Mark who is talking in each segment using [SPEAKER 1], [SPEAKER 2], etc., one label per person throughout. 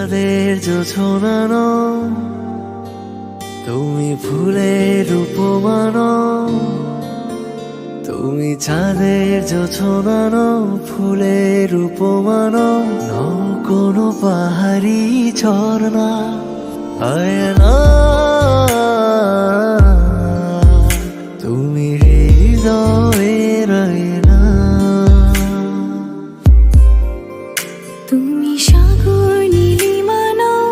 [SPEAKER 1] চাঁদের জোছনা নও, তুমি ফুলের উপমা নও। তুমি চাঁদের জোছনা নও, ফুলের উপমা নও, নও কোনো পাহাড়ি ঝর্ণা। আয়না তুমি হৃদয়ের আয়না।
[SPEAKER 2] তুমি সাগর নীলিমা নও,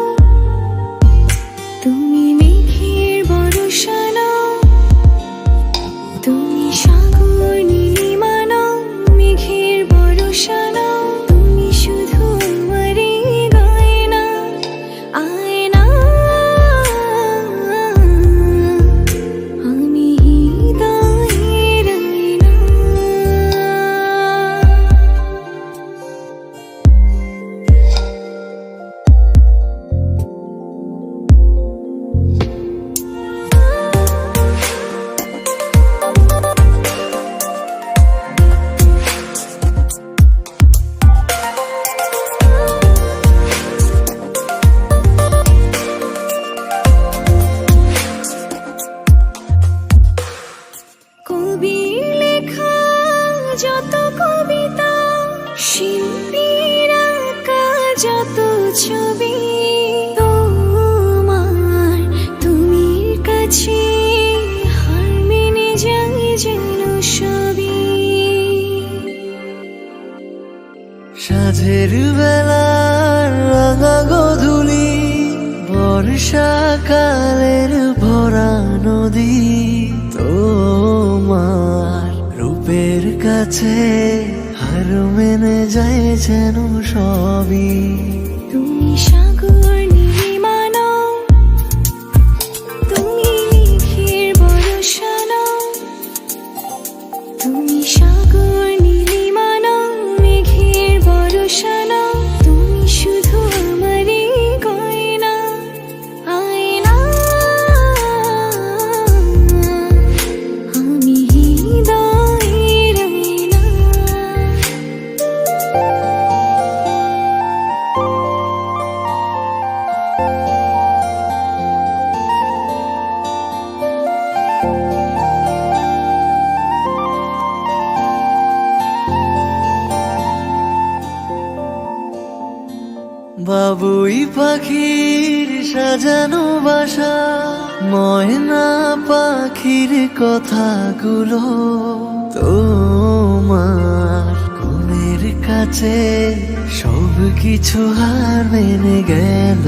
[SPEAKER 2] তুমি মেঘের বর্ষা নও। তুমি সাগর নীলিমা নও, মেঘের বর্ষা নও। তুমি শুধু আমারই গয়না, আয়না। আমি হৃদয়ের আয়না। কবির লেখা যত কবিতা, শিল্পীর আঁকা যত ছবি, তোমার তুমির কাছে হার মেনে যায় যেন সবই।
[SPEAKER 1] সাঁঝের বেলার রাঙা গোধূলি, বর্ষাকালের ভরা নদী, তোমার রূপের কাছে হার মেনে যায় যেন সবই।
[SPEAKER 2] তুমি সাগর নীলিমা নও, তুমি মেঘের বর্ষা নও। তুমি সাগর নীলিমা নও, মেঘের বর্ষা নও। তুমি শুধু আমারই গয়না, আয়না। আমি হৃদয়ের আয়না।
[SPEAKER 1] বাবুই পাখির সাজানো বাসা, ময়না পাখির কথাগুলো, তোমার গুণের কাছে সব কিছু হার মেনে গেল।